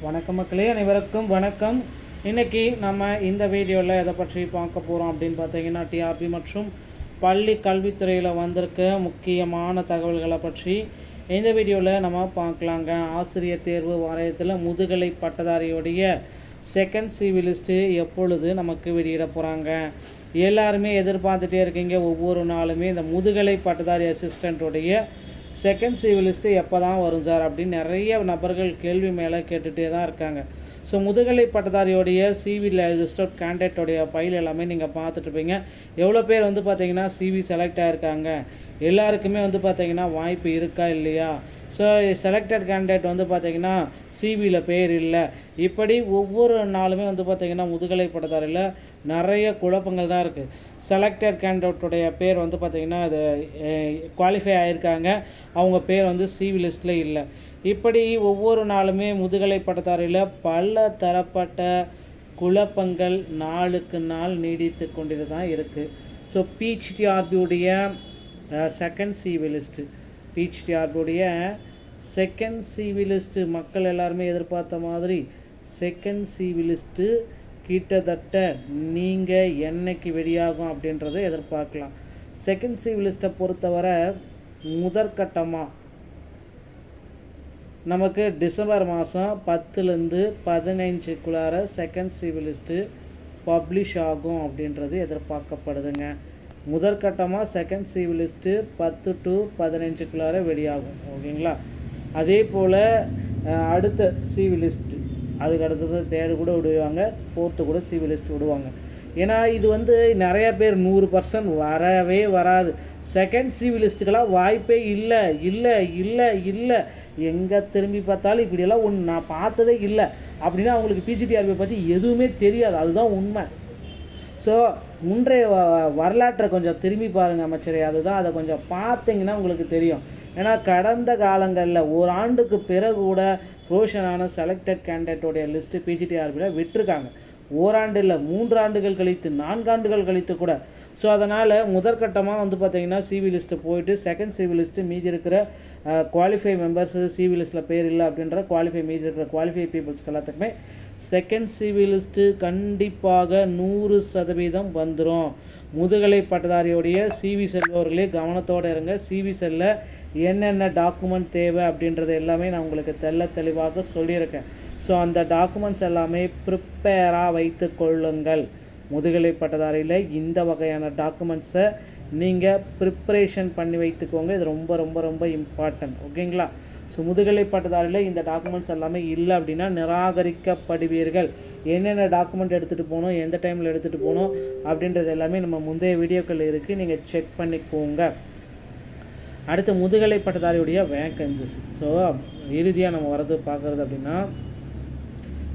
வணக்கம் மக்களே, அனைவருக்கும் வணக்கம். இன்றைக்கி நம்ம இந்த வீடியோவில் எதை பற்றி பார்க்க போகிறோம் அப்படின்னு பார்த்தீங்கன்னா, டிஆர்பி மற்றும் பள்ளி கல்வித்துறையில் வந்திருக்க முக்கியமான தகவல்களை பற்றி இந்த வீடியோவில் நம்ம பார்க்கலாங்க. ஆசிரியர் தேர்வு வாரியத்தில் முதுகலை பட்டதாரியுடைய செகண்ட் சிவி லிஸ்ட்டு எப்பொழுது நமக்கு வெளியிட போகிறாங்க? எல்லாருமே எதிர்பார்த்துட்டே இருக்கீங்க. ஒவ்வொரு நாளுமே இந்த முதுகலை பட்டதாரி அசிஸ்டண்ட்டுடைய செகண்ட் சிவி லிஸ்ட்டு எப்போ தான் வரும் சார் அப்படின்னு நிறைய நபர்கள் கேள்வி மேலே கேட்டுகிட்டே தான் இருக்காங்க. ஸோ முதுகலை பட்டதாரியோடைய சிவி லிஸ்டட் கேண்டிடேட்டோடைய ஃபைல் எல்லாமே நீங்கள் பார்த்துட்ருப்பீங்க. எவ்வளோ பேர் பார்த்திங்கன்னா சிவி செலக்ட் ஆகிருக்காங்க, எல்லாருக்குமே பார்த்திங்கன்னா வாய்ப்பு இருக்கா இல்லையா? ஸோ செலக்டட் கேண்டிடேட் பார்த்திங்கன்னா சிவியில் பேர் இல்லை. இப்படி ஒவ்வொரு நாளுமே பார்த்திங்கன்னா முதுகலை பட்டதாரியில் நிறைய குழப்பங்கள் தான் இருக்குது. செலக்டட் கேண்டிடேட்டுடைய பேர் பார்த்திங்கன்னா அது குவாலிஃபை ஆகியிருக்காங்க, அவங்க பேர் சிவி லிஸ்ட்டில் இல்லை. இப்படி ஒவ்வொரு நாளுமே முதுகலை பட்டதாரியில் பல தரப்பட்ட குழப்பங்கள் நாளுக்கு நாள் நீடித்து கொண்டு தான் இருக்குது. ஸோ பிஹெச்டிஆர்பியுடைய செகண்ட் சிவி லிஸ்ட்டு பிஹெச்டிஆர்பியுடைய செகண்ட் சிவி லிஸ்ட்டு மக்கள் எல்லாருமே எதிர்பார்த்த மாதிரி செகண்ட் சிவி லிஸ்ட்டு கிட்டத்தட்ட நீங்கள் என்னைக்கு வெளியாகும் அப்படின்றத எதிர்பார்க்கலாம். செகண்ட் சிவி லிஸ்ட்டை பொறுத்தவரை முதற்கட்டமாக நமக்கு டிசம்பர் மாதம் 10லேருந்து 15க்குள்ளார செகண்ட் சிவி லிஸ்ட்டு பப்ளிஷ் ஆகும் அப்படின்றது எதிர்பார்க்கப்படுதுங்க. முதற்கட்டமாக செகண்ட் சிவி லிஸ்ட்டு 10 to 15க்குள்ளார வெளியாகும். ஓகேங்களா? அதே போல் அடுத்த சிவி லிஸ்ட்டு அதுக்கு அடுத்தது தேர்டு கூட விடுவாங்க, ஃபோர்த்து கூட சிவி லிஸ்ட் விடுவாங்க. ஏன்னா இது நிறைய பேர் 100% வரவே வராது. செகண்ட் சிவி லிஸ்ட்டுக்கெல்லாம் வாய்ப்பே இல்லை இல்லை இல்லை இல்லை, எங்கே திரும்பி பார்த்தாலும் இப்படியெல்லாம் ஒன்று நான் பார்த்ததே இல்லை அப்படின்னா அவங்களுக்கு பிஹெச்டிஆர்பி பற்றி எதுவுமே தெரியாது. அதுதான் உண்மை. ஸோ முன்றைய வரலாற்றை கொஞ்சம் திரும்பி பாருங்கள் அமைச்சரே, அதுதான். அதை கொஞ்சம் பார்த்தீங்கன்னா உங்களுக்கு தெரியும். ஏன்னா கடந்த காலங்களில் ஒரு ஆண்டுக்கு பிறகு கூட ப்ரொஃபஷனான செலக்டட் கேண்டிடேட்டோடைய லிஸ்ட்டு பிஹெச்டிஆர்பியில் விட்டுருக்காங்க. ஓராண்டு இல்லை, 3 ஆண்டுகள் கழித்து 4 ஆண்டுகள் கழித்து கூட. ஸோ அதனால் முதற்கட்டமாக பார்த்திங்கன்னா சிவி லிஸ்ட்டு போயிட்டு செகண்ட் சிவி லிஸ்ட்டு மீதி இருக்கிற குவாலிஃபை மெம்பர்ஸு சிவி லிஸ்ட்டில் பேர் இல்லை அப்படின்ற குவாலிஃபை மீதி இருக்கிற குவாலிஃபை பீப்புள்ஸ்க்கு எல்லாத்துக்குமே செகண்ட் சிவி லிஸ்ட்டு கண்டிப்பாக 100% வந்துடும். முதுகலை பட்டதாரியோடைய சிவி செல்பவர்களே கவனத்தோடு இருங்க. சிவி செல்ல என்னென்ன டாக்குமெண்ட் தேவை அப்படின்றது எல்லாமே நான் உங்களுக்கு தெளிவாக சொல்லியிருக்கேன். ஸோ அந்த டாக்குமெண்ட்ஸ் எல்லாமே ப்ரிப்பேராக வைத்து கொள்ளுங்கள். முதுகலை பட்டதாரியில் இந்த வகையான டாக்குமெண்ட்ஸை நீங்கள் ப்ரிப்பரேஷன் பண்ணி வைத்துக்கோங்க. இது ரொம்ப ரொம்ப ரொம்ப இம்பார்ட்டன்ட். ஓகேங்களா? ஸோ முதுகலை பட்டதாரியில் இந்த டாக்குமெண்ட்ஸ் எல்லாமே இல்லை அப்படின்னா நிராகரிக்கப்படுவீர்கள். என்னென்ன டாக்குமெண்ட் எடுத்துகிட்டு போகணும், எந்த டைமில் எடுத்துகிட்டு போகணும் அப்படின்றது எல்லாமே நம்ம முந்தைய வீடியோக்கள் இருக்குது, நீங்கள் செக் பண்ணிக்கோங்க. அடுத்து முதுகலை பட்டதாரியுடைய வேக்கன்சிஸ். ஸோ இறுதியாக நம்ம வரது பார்க்குறது அப்படின்னா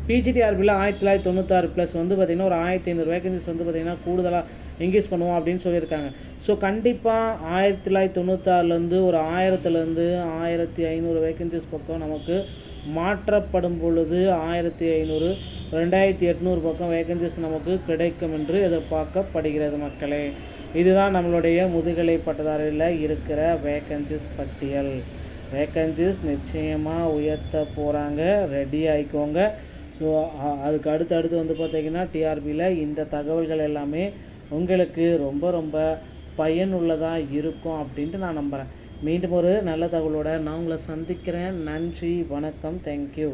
பிஹெச்டிஆர்பியில் 1996 ப்ளஸ் பார்த்திங்கன்னா ஒரு 1500 வேக்கன்சிஸ் பார்த்திங்கன்னா கூடுதலாக என்கேஜ் பண்ணுவோம் அப்படின்னு சொல்லியிருக்காங்க. ஸோ கண்டிப்பாக 1996லேருந்து ஒரு 1000லேருந்து 1500 வேக்கன்சிஸ் பக்கம் நமக்கு மாற்றப்படும் பொழுது 1500 2800 பக்கம் வேக்கன்சிஸ் நமக்கு கிடைக்கும் என்று எதிர்பார்க்கப்படுகிறது மக்களே. இதுதான் நம்மளுடைய முதுகலை பட்டதாரியில் இருக்கிற வேக்கன்சிஸ் பட்டியல். வேக்கன்சிஸ் நிச்சயமாக உயர்த்த போகிறாங்க, ரெடி ஆகிக்கோங்க. ஸோ அதுக்கு அடுத்து பார்த்திங்கன்னா டிஆர்பியில் இந்த தகவல்கள் எல்லாமே உங்களுக்கு ரொம்ப ரொம்ப பயனுள்ளதாக இருக்கும் அப்படின்ட்டு நான் நம்புகிறேன். மீண்டும் ஒரு நல்ல தகவலோடு நான் உங்களை சந்திக்கிறேன். நன்றி, வணக்கம், தேங்க்யூ.